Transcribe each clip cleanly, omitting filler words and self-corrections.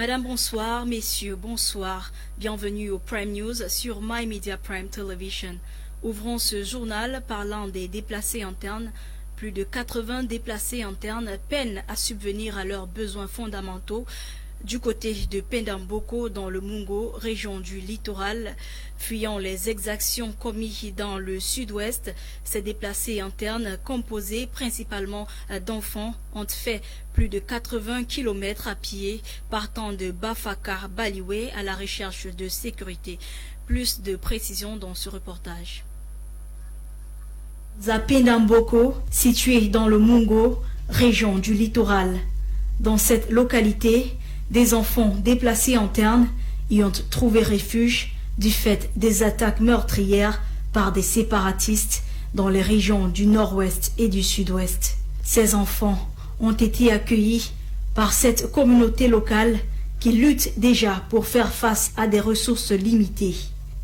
Madame, bonsoir. Messieurs, bonsoir. Bienvenue au Prime News sur My Media Prime Television. Ouvrons ce journal parlant des déplacés internes. Plus de 80 déplacés internes peinent à subvenir à leurs besoins fondamentaux. Du côté de Pendamboko, dans le Mungo, région du littoral, fuyant les exactions commises dans le sud-ouest, ces déplacés internes, composés principalement d'enfants, ont fait plus de 80 km à pied, partant de Bafaka Baliwe à la recherche de sécurité. Plus de précisions dans ce reportage. Pendamboko, situé dans le Mungo, région du littoral. Dans cette localité, des enfants déplacés internes y ont trouvé refuge du fait des attaques meurtrières par des séparatistes dans les régions du nord-ouest et du sud-ouest. Ces enfants ont été accueillis par cette communauté locale qui lutte déjà pour faire face à des ressources limitées.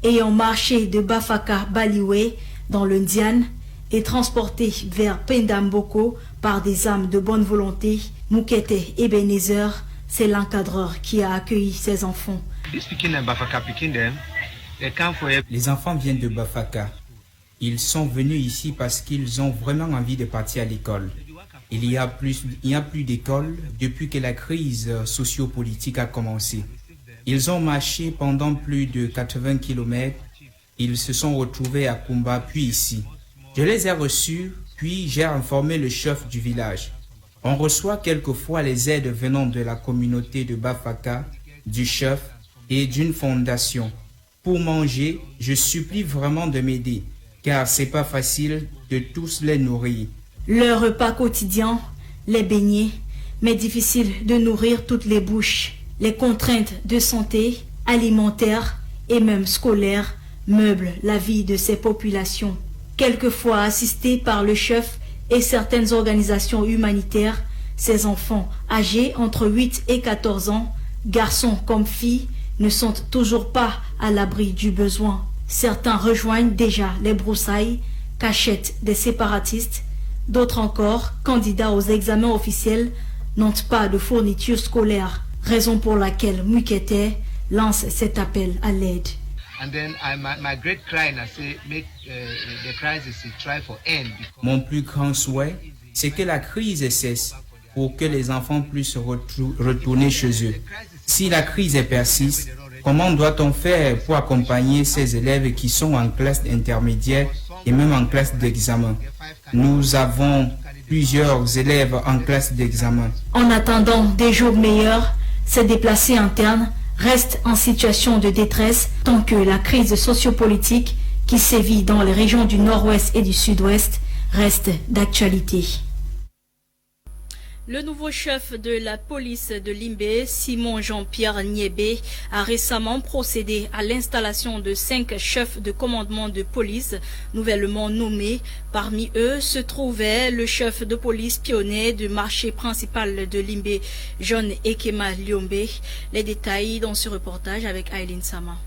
Ayant marché de Bafaka Baliwe dans le Ndian et transportés vers Pendamboko par des âmes de bonne volonté, Moukete Ebenezer, c'est l'encadreur qui a accueilli ces enfants. Les enfants viennent de Bafaka. Ils sont venus ici parce qu'ils ont vraiment envie de partir à l'école. Il y a plus d'école depuis que la crise sociopolitique a commencé. Ils ont marché pendant plus de 80 km. Ils se sont retrouvés à Kumba puis ici. Je les ai reçus, puis j'ai informé le chef du village. On reçoit quelquefois les aides venant de la communauté de Bafaka, du chef et d'une fondation. Pour manger, je supplie vraiment de m'aider, car c'est pas facile de tous les nourrir. Leur repas quotidien, les beignets, mais difficile de nourrir toutes les bouches. Les contraintes de santé, alimentaire et même scolaire meublent la vie de ces populations. Quelquefois assistés par le chef et certaines organisations humanitaires, ces enfants âgés entre 8 et 14 ans, garçons comme filles, ne sont toujours pas à l'abri du besoin. Certains rejoignent déjà les broussailles, cachettes des séparatistes. D'autres encore, candidats aux examens officiels, n'ont pas de fourniture scolaire, raison pour laquelle Mukete lance cet appel à l'aide. Mon plus grand souhait, c'est que la crise cesse pour que les enfants puissent retourner chez eux. Si la crise persiste, comment doit-on faire pour accompagner ces élèves qui sont en classe intermédiaire et même en classe d'examen? Nous avons plusieurs élèves en classe d'examen. En attendant des jours meilleurs, ces déplacés internes restent en situation de détresse tant que la crise sociopolitique qui sévit dans les régions du nord-ouest et du sud-ouest reste d'actualité. Le nouveau chef de la police de Limbe, Simon Jean-Pierre Niébé, a récemment procédé à l'installation de 5 chefs de commandement de police nouvellement nommés. Parmi eux se trouvait le chef de police pionnier du marché principal de Limbe, John Ekema Liombe. Les détails dans ce reportage avec Aileen Sama.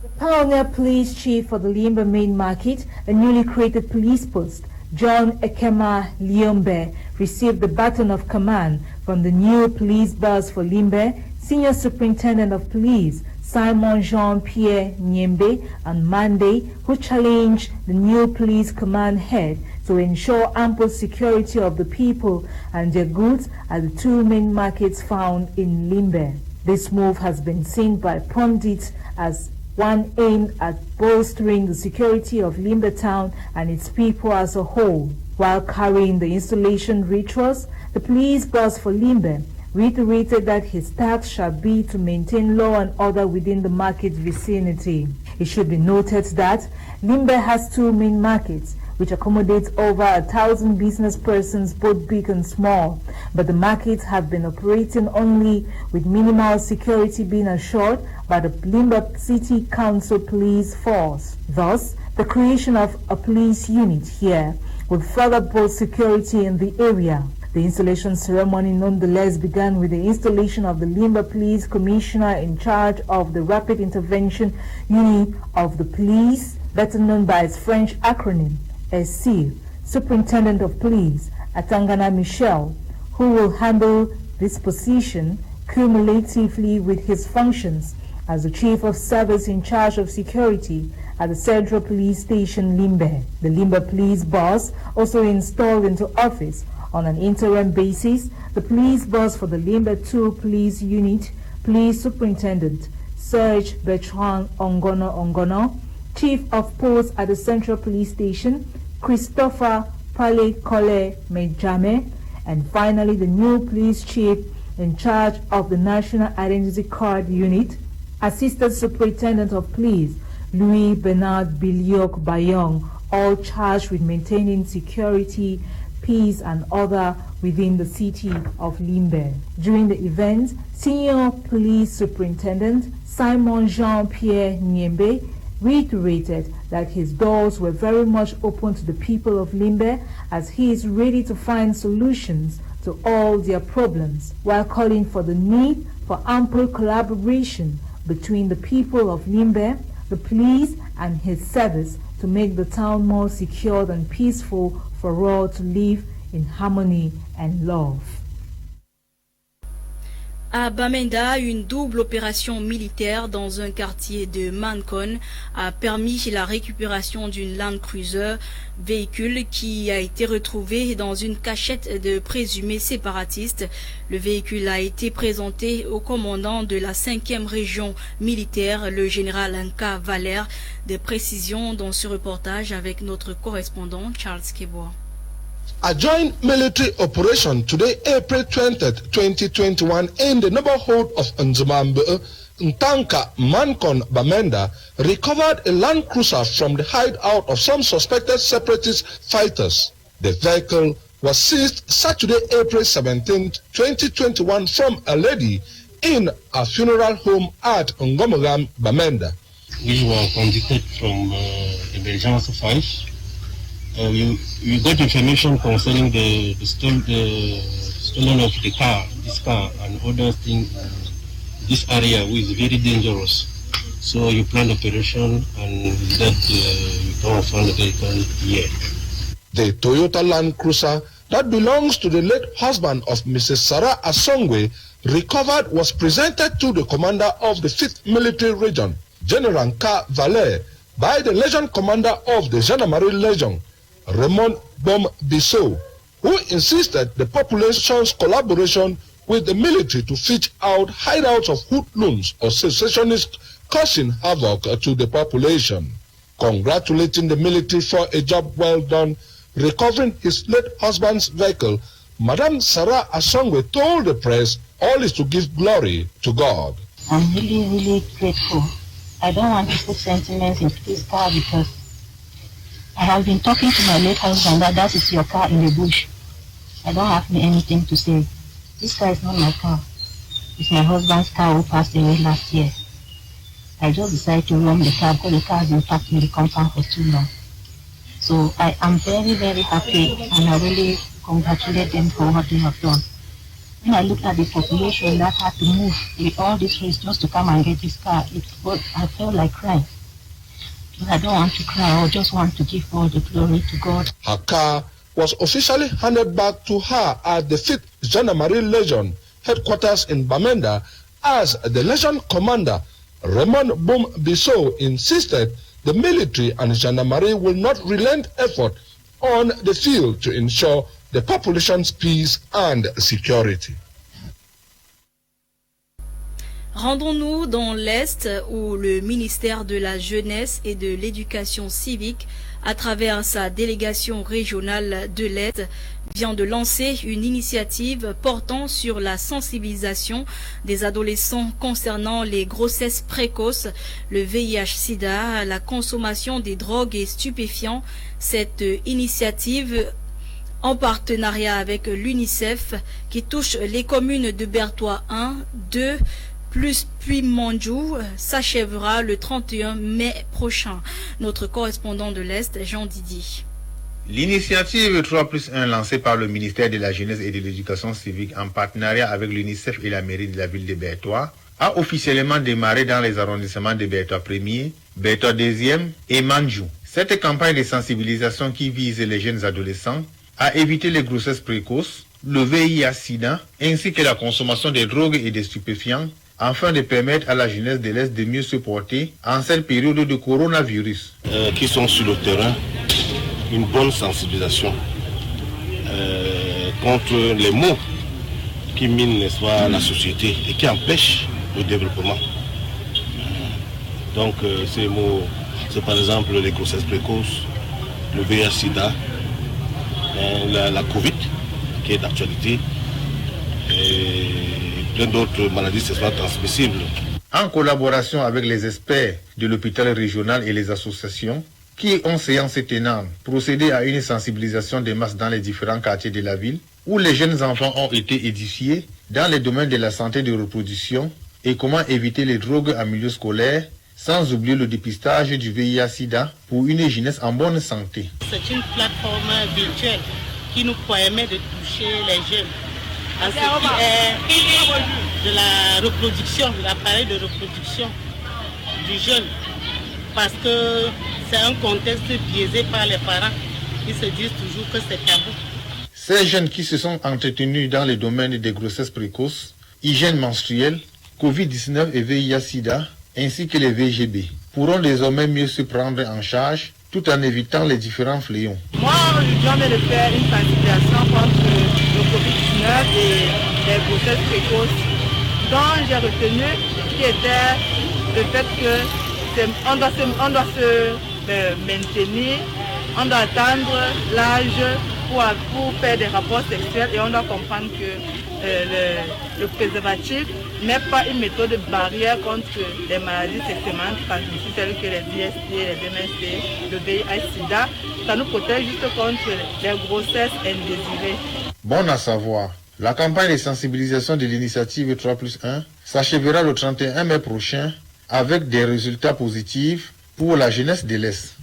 The pioneer police chief for the Limbe main market, a newly created police post, John Ekema Liombe, received the baton of command from the new police boss for Limbe, Senior Superintendent of Police Simon Jean-Pierre Niembe, on Monday, who challenged the new police command head to ensure ample security of the people and their goods at the 2 main markets found in Limbe. This move has been seen by pundits as one aimed at bolstering the security of Limbe town and its people as a whole. While carrying the installation rituals, the police boss for Limbe reiterated that his task shall be to maintain law and order within the market vicinity. It should be noted that Limbe has 2 main markets, which accommodates over 1,000 business persons, both big and small. But the markets have been operating only with minimal security being assured by the Limbe City Council Police Force. Thus, the creation of a police unit here will further boost security in the area. The installation ceremony nonetheless began with the installation of the Limbe Police Commissioner in charge of the Rapid Intervention Unit of the Police, better known by its French acronym, SC, Superintendent of Police, Atangana Michel, who will handle this position cumulatively with his functions as the Chief of Service in charge of security at the Central Police Station Limbe. The Limbe Police Boss also installed into office on an interim basis the police boss for the Limbe 2 Police Unit, Police Superintendent Serge Bertrand Ongono, Chief of Post at the Central Police Station, Christopher Pale Kole Mejame, and finally the new police chief in charge of the National Identity Card Unit, Assistant Superintendent of Police Louis Bernard Biliok Bayong, all charged with maintaining security, peace and order within the city of Limbe. During the event, Senior Police Superintendent Simon Jean-Pierre Niembe reiterated that his doors were very much open to the people of Limbe as he is ready to find solutions to all their problems, while calling for the need for ample collaboration between the people of Limbe, the police and his service to make the town more secure and peaceful for all to live in harmony and love. À Bamenda, une double opération militaire dans un quartier de Mancon a permis la récupération d'une Land Cruiser, véhicule qui a été retrouvé dans une cachette de présumés séparatistes. Le véhicule a été présenté au commandant de la 5e région militaire, le général Nka Valère. Des précisions dans ce reportage avec notre correspondant Charles Kebois. A joint military operation today, April 20th, 2021, in the neighborhood of Nzimambe, Ntanka, Mancon, Bamenda, recovered a Land Cruiser from the hideout of some suspected separatist fighters. The vehicle was seized Saturday, April 17th, 2021, from a lady in a funeral home at Ngomogam, Bamenda. We were conducted from the Belgian 5. We got information concerning the stolen of the car, this car and other things in this area, which is very dangerous. So you plan operation and that you don't find the vehicle here. The Toyota Land Cruiser that belongs to the late husband of Mrs. Sarah Asongwe recovered was presented to the commander of the 5th Military Region, General Nka Valère, by the Legion Commander of the Gendarmerie Legion, Raymond Bom Bissau, who insisted the population's collaboration with the military to fish out hideouts of hoodlums or secessionists causing havoc to the population. Congratulating the military for a job well done recovering his late husband's vehicle, Madame Sarah Asongwe told the press all is to give glory to God. I'm really grateful. I don't want to put sentiments into this car because I have been talking to my late husband that is your car in the bush. I don't have anything to say. This car is not my car. It's my husband's car who passed away last year. I just decided to run the car because the car has been parked in the compound for too long. So I am very happy and I really congratulate them for what they have done. When I looked at the population that had to move with all this race just to come and get this car, I felt like crying. I don't want to cry, I just want to give all the glory to God. Her car was officially handed back to her at the 5th Gendarmerie Legion headquarters in Bamenda as the Legion Commander, Raymond Bom Bissau, insisted the military and Gendarmerie will not relent effort on the field to ensure the population's peace and security. Rendons-nous dans l'Est où le ministère de la Jeunesse et de l'Éducation civique, à travers sa délégation régionale de l'Est, vient de lancer une initiative portant sur la sensibilisation des adolescents concernant les grossesses précoces, le VIH-Sida, la consommation des drogues et stupéfiants. Cette initiative, en partenariat avec l'UNICEF, qui touche les communes de Bertois 1, 2, plus Puy-Mandjou, s'achèvera le 31 mai prochain. Notre correspondant de l'Est, Jean Didier. L'initiative 3+1 lancée par le ministère de la Jeunesse et de l'Éducation civique en partenariat avec l'UNICEF et la mairie de la ville de Bertois a officiellement démarré dans les arrondissements de Bertois 1er, Bertois 2e et Mandjou. Cette campagne de sensibilisation qui vise les jeunes adolescents à éviter les grossesses précoces le VIH-Sida, ainsi que la consommation des drogues et des stupéfiants, afin de permettre à la jeunesse de l'Est de mieux se porter en cette période de coronavirus. Qui sont sur le terrain, une bonne sensibilisation contre les maux qui minent, n'est-ce pas, la société et qui empêchent le développement. Donc ces mots, c'est par exemple les grossesses précoces, le VIH-Sida, la Covid qui est d'actualité et plein d'autres maladies sexuellement transmissibles. En collaboration avec les experts de l'hôpital régional et les associations qui ont séance tenante procédé à une sensibilisation des masses dans les différents quartiers de la ville où les jeunes enfants ont été édifiés dans les domaines de la santé de reproduction et comment éviter les drogues en milieu scolaire, sans oublier le dépistage du VIH-Sida pour une jeunesse en bonne santé. C'est une plateforme virtuelle qui nous permet de toucher les jeunes à ce qui est de la reproduction, de l'appareil de reproduction du jeune. Parce que c'est un contexte biaisé par les parents qui se disent toujours que c'est tabou. Ces jeunes qui se sont entretenus dans les domaines des grossesses précoces, hygiène menstruelle, Covid-19 et VIH-Sida, ainsi que les VGB, pourront désormais mieux se prendre en charge tout en évitant les différents fléaux. Moi, je viens de faire une sensibilisation contre le Covid-19 et les grossesses précoces, dont j'ai retenu qui était le fait que on doit se maintenir, on doit attendre l'âge pour faire des rapports sexuels et on doit comprendre que le préservatif n'est pas une méthode de barrière contre les maladies sexuellement transmissibles telles que les IST, les MST, le VIH-Sida. Ça nous protège juste contre les grossesses indésirées. Bon à savoir, la campagne de sensibilisation de l'initiative 3+1 s'achèvera le 31 mai prochain avec des résultats positifs pour la jeunesse de l'Est.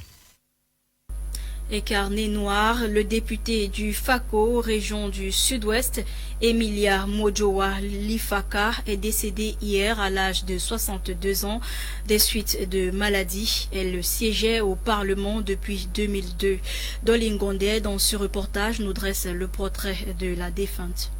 Et carnet noir, le député du FACO, région du Sud-Ouest, Emilia Mojoa Lifaka, est décédé hier à l'âge de 62 ans des suites de maladie. Elle siégeait au Parlement depuis 2002. Dolingondé, dans ce reportage, nous dresse le portrait de la défunte.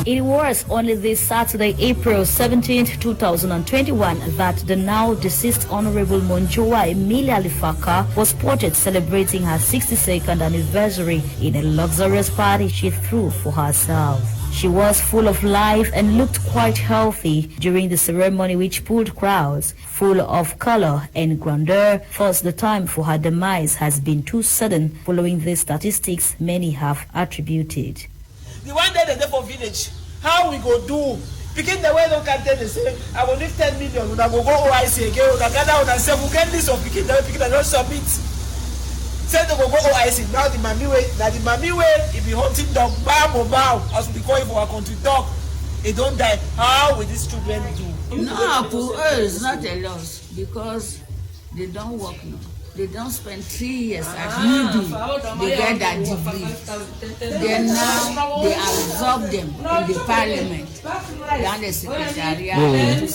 It was only this Saturday, April 17, 2021, that the now deceased Honorable Monjoa Emilia Lifaka was spotted celebrating her 62nd anniversary in a luxurious party she threw for herself. She was full of life and looked quite healthy during the ceremony, which pulled crowds full of color and grandeur. Thus, the time for her demise has been too sudden, following the statistics many have attributed. The one day the day for village, how we go do? Picking the way don't can tell they say, I will need 10 million, we go OIC again, we gather out and say, we get this of picking the way, don't submit. Say they go OIC, now the mommy way, if you hunting dog, bow, as we call it for our country dog, they don't die. How will these children do? No, for us, not a loss, because they don't work now. They don't spend 3 years as you do. They get that degree. Then now they absorb them in the parliament, down the secretariat.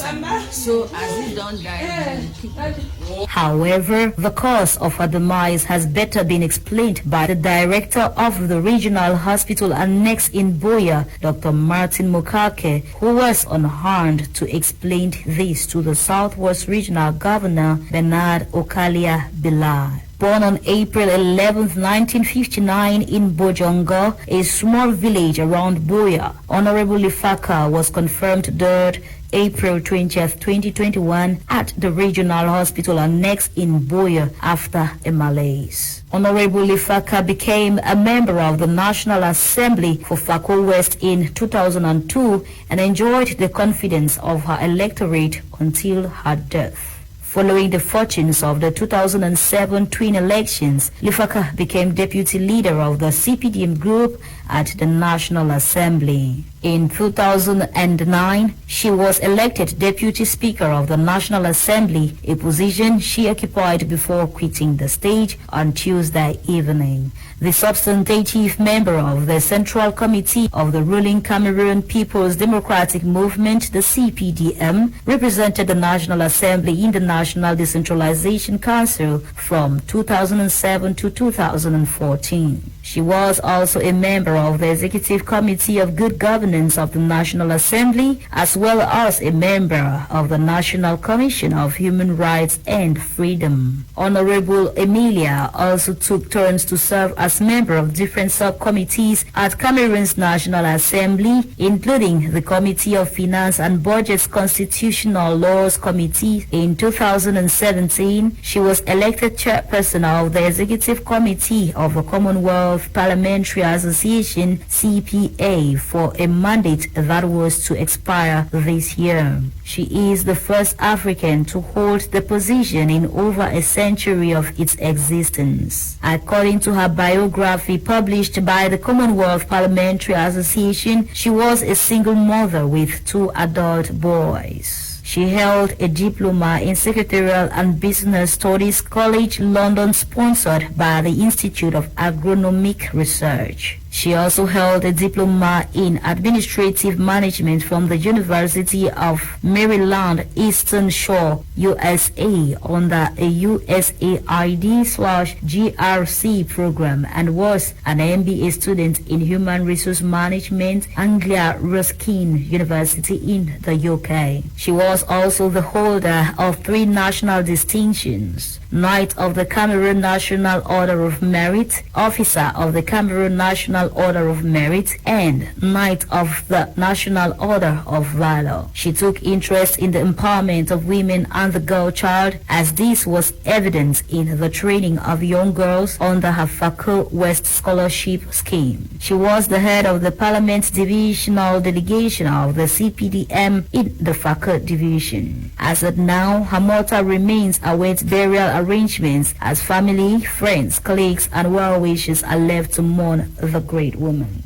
So as they don't die, they keep it. However, the cause of her demise has better been explained by the director of the regional hospital annex in Buea, Dr. Martin Mukake, who was on hand to explain this to the Southwest Regional Governor Bernard Okalia Bilal. Born on April 11, 1959 in Bojongo, a small village around Buea, Honorable Lifaka was confirmed dead April 20, 2021 at the Regional Hospital Annex in Buea after a malaise. Honorable Lifaka became a member of the National Assembly for Fako West in 2002 and enjoyed the confidence of her electorate until her death. Following the fortunes of the 2007 twin elections, Lifaka became deputy leader of the CPDM group at the National Assembly. In 2009, she was elected Deputy Speaker of the National Assembly, a position she occupied before quitting the stage on Tuesday evening. The substantive member of the Central Committee of the ruling Cameroon People's Democratic Movement, the CPDM, represented the National Assembly in the National Decentralization Council from 2007 to 2014. She was also a member of the Executive Committee of Good Governance of the National Assembly, as well as a member of the National Commission of Human Rights and Freedom. Honorable Emilia also took turns to serve as member of different subcommittees at Cameroon's National Assembly, including the Committee of Finance and Budget's Constitutional Laws Committee. In 2017, she was elected chairperson of the Executive Committee of the Commonwealth Parliamentary Association, CPA, for a mandate that was to expire this year. She is the first African to hold the position in over a century of its existence. According to her biography published by the Commonwealth Parliamentary Association, she was a single mother with 2 adult boys. She held a diploma in Secretarial and Business Studies College London, sponsored by the Institute of Agronomic Research. She also held a diploma in Administrative Management from the University of Maryland, Eastern Shore, USA, under a USAID/GRC program, and was an MBA student in Human Resource Management, Anglia Ruskin University in the UK. She was also the holder of 3 national distinctions: Knight of the Cameroon National Order of Merit, Officer of the Cameroon National Order of Merit, and Knight of the National Order of Valor. She took interest in the empowerment of women and the girl child, as this was evident in the training of young girls under her FACO West Scholarship Scheme. She was the head of the Parliament Divisional Delegation of the CPDM in the FACO Division. As of now, her mortal remains await burial arrangements as family, friends, colleagues, and well-wishers are left to mourn the great woman.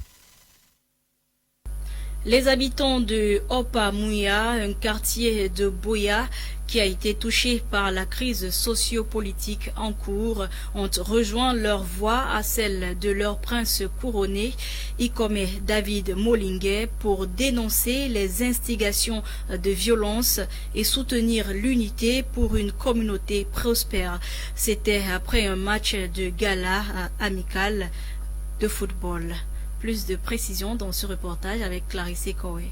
Les habitants de Opa-Mouya, un quartier de Boya qui a été touché par la crise socio-politique en cours, ont rejoint leur voix à celle de leur prince couronné, Ikome David Molingué, pour dénoncer les instigations de violence et soutenir l'unité pour une communauté prospère. C'était après un match de gala amical de football. Plus de précisions dans ce reportage avec Clarisse Koé.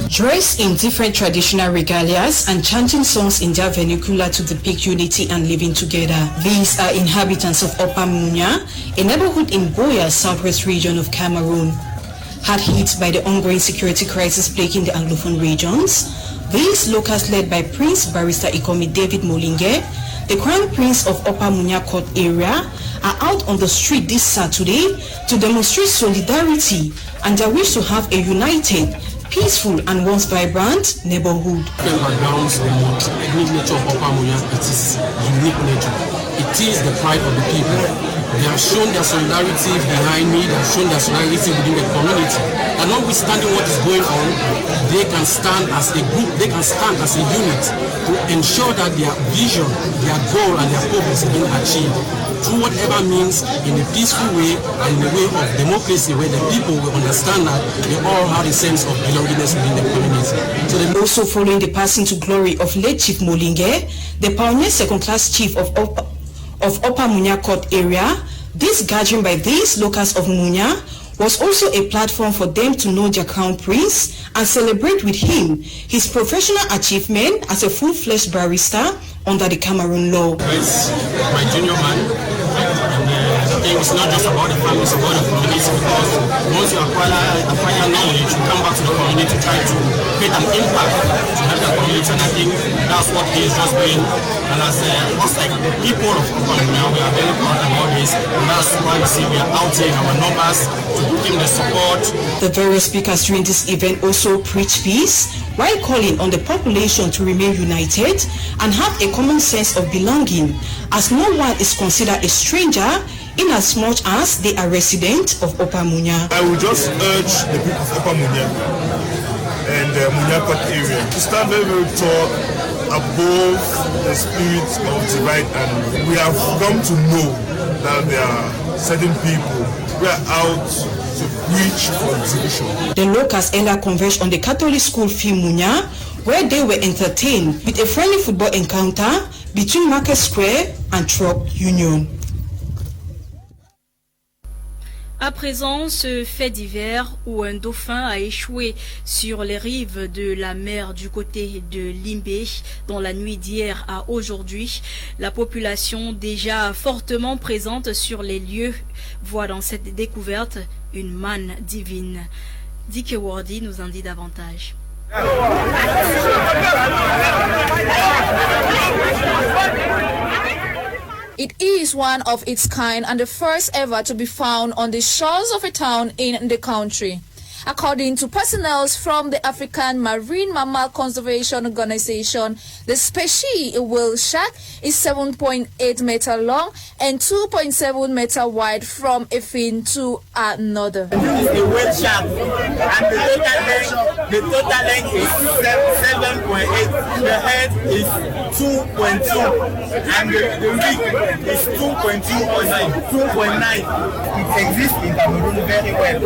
Dressed in different traditional regalias and chanting songs in their vernacular to depict unity and living together. These are inhabitants of Opa-Mouya, a neighborhood in Boya, southwest region of Cameroon. Hard hit by the ongoing security crisis plaguing the Anglophone regions, these locals, led by Prince Barrister Ikome David Molingué, the Crown Prince of Opa-Mouya Court area, are out on the street this Saturday to demonstrate solidarity and their wish to have a united, peaceful and once vibrant neighborhood. Backgrounds, the unique nature of Opa-Mouya, it is unique nature. It is the pride of the people. They have shown their solidarity behind me, they have shown their solidarity within the community. And notwithstanding what is going on, they can stand as a group, they can stand as a unit to ensure that their vision, their goal and their purpose is being achieved through whatever means, in a peaceful way and in a way of democracy where the people will understand that they all have a sense of belongingness within the community. So also following the passing to glory of late Chief Molingué, the pioneer second-class chief of Opa-Mouya Court area, this gathering by these locals of Mouya was also a platform for them to know their crown prince and celebrate with him his professional achievement as a full-fledged barrister under the Cameroon law. It's my junior man, and I think it's not just about the family, it's about the community, because once you acquire knowledge, you come back to the community to try to create an impact to help the community, and I think that's what he is just doing. And as us like the people of Opa-Mouya, we are very proud about this, and that's why we see we are out here in our numbers to give him the support. The various speakers during this event also preach peace, while calling on the population to remain united and have a common sense of belonging, as no one is considered a stranger in as much as they are residents of Upper Munya. I will just urge the people of Upper Munya and the Munya Court area to stand very, very tall above the spirit of divide, and we have come to know that there are certain people who are out to preach for division. The locals earlier converged on the Catholic school Fi Munya, where they were entertained with a friendly football encounter between Market Square and Truck Union. À présent, ce fait divers où un dauphin a échoué sur les rives de la mer du côté de Limbé dans la nuit d'hier à aujourd'hui, la population déjà fortement présente sur les lieux voit dans cette découverte une manne divine. Dike Wardi nous en dit davantage. It is one of its kind and the first ever to be found on the shores of a town in the country. According to personnel from the African Marine Mammal Conservation Organization, the species whale shark is 7.8 meter long and 2.7 meter wide from a fin to another. This is a whale shark, and the total length is 7.8. The head is 2.2, and the wing is 2.9. It exists in Cameroon very well.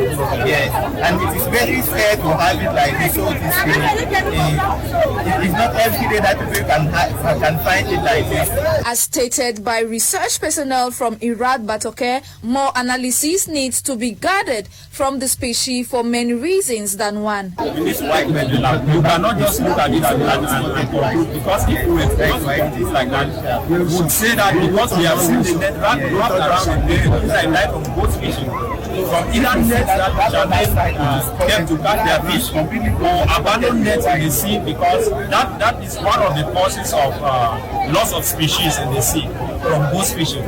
Yes, and it is very fair to have it like this. So it is not every day that people can find it like this. As stated by research personnel from Irad Batoke, more analysis needs to be gathered from the species for many reasons than one. In this white pendulum, you cannot just look at it and conclude, because if we expect it is like that, we would say that because we have seen the net wrapped around the inside life of both species. From either nets that fishermen kept to catch their fish, or abandoned nets in the sea, because that is one of the causes of loss of species in the sea from both fishing.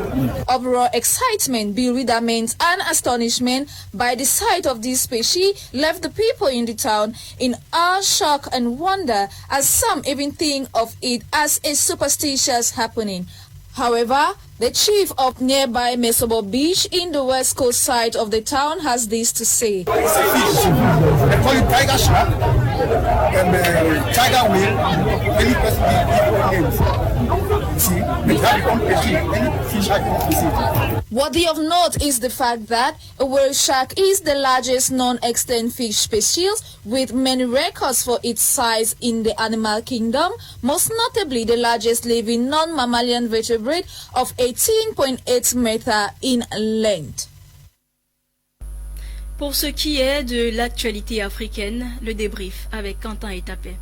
Overall excitement, bewilderment and astonishment by the sight of this species left the people in the town in awe, shock and wonder, as some even think of it as a superstitious happening. However, the chief of nearby Mesobo Beach in the west coast side of the town has this to say. It's a fish. They call it tiger shark and tiger whale. Any person give names. See, they have become any fish I can see. Worthy of note is the fact that a whale shark is the largest non-extinct fish species with many records for its size in the animal kingdom, most notably the largest living non-mammalian vertebrate of 18.8 meters in length. Pour ce qui est de l'actualité africaine, le débrief avec Quentin Etapé.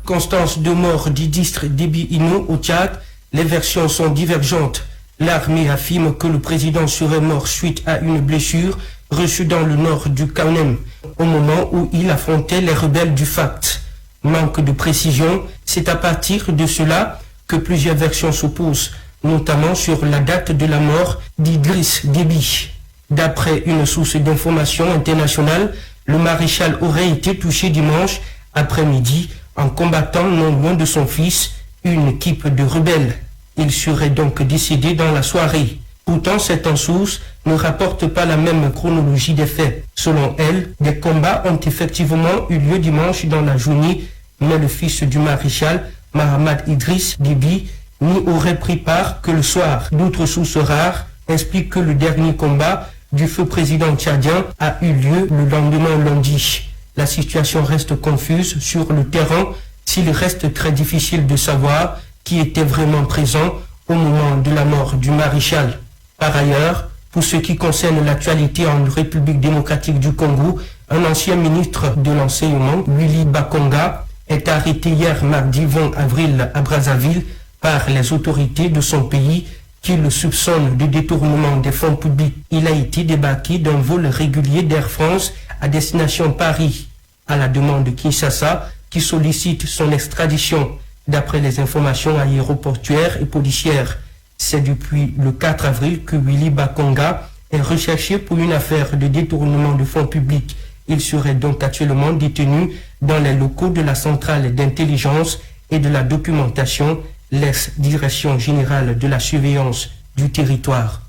Constance de mort du district d'Ibi-Ino au Tchad, les versions sont divergentes. L'armée affirme que le président serait mort suite à une blessure reçue dans le nord du Kanem au moment où il affrontait les rebelles du FACT. Manque de précision, c'est à partir de cela que plusieurs versions s'opposent, notamment sur la date de la mort d'Idriss Déby. D'après une source d'information internationale, le maréchal aurait été touché dimanche après-midi en combattant non loin de son fils une équipe de rebelles. Il serait donc décédé dans la soirée. Pourtant, cette source ne rapporte pas la même chronologie des faits. Selon elle, des combats ont effectivement eu lieu dimanche dans la journée, mais le fils du maréchal, Mahamad Idriss Déby, n'y aurait pris part que le soir. D'autres sources rares expliquent que le dernier combat du feu président tchadien a eu lieu le lendemain lundi. La situation reste confuse sur le terrain, s'il reste très difficile de savoir qui était vraiment présent au moment de la mort du maréchal. Par ailleurs, pour ce qui concerne l'actualité en République démocratique du Congo, un ancien ministre de l'enseignement, Willy Bakonga, est arrêté hier mardi 20 avril à Brazzaville par les autorités de son pays qui le soupçonnent de détournement des fonds publics. Il a été débarqué d'un vol régulier d'Air France à destination Paris, à la demande de Kinshasa, qui sollicite son extradition. D'après les informations aéroportuaires et policières, c'est depuis le 4 avril que Willy Bakonga est recherché pour une affaire de détournement de fonds publics. Il serait donc actuellement détenu dans les locaux de la centrale d'intelligence et de la documentation, l'ex-direction générale de la surveillance du territoire.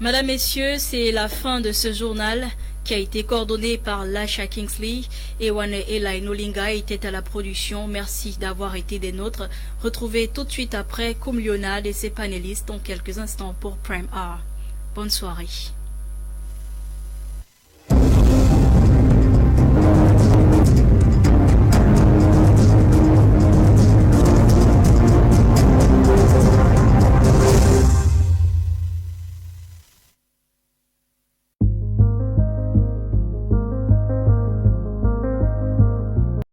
Madame, Messieurs, c'est la fin de ce journal qui a été coordonné par Lasha Kingsley et Wane Eli Nolinga était à la production. Merci d'avoir été des nôtres. Retrouvez tout de suite après Koum Lionad et ses panélistes dans quelques instants pour Prime Hour. Bonne soirée.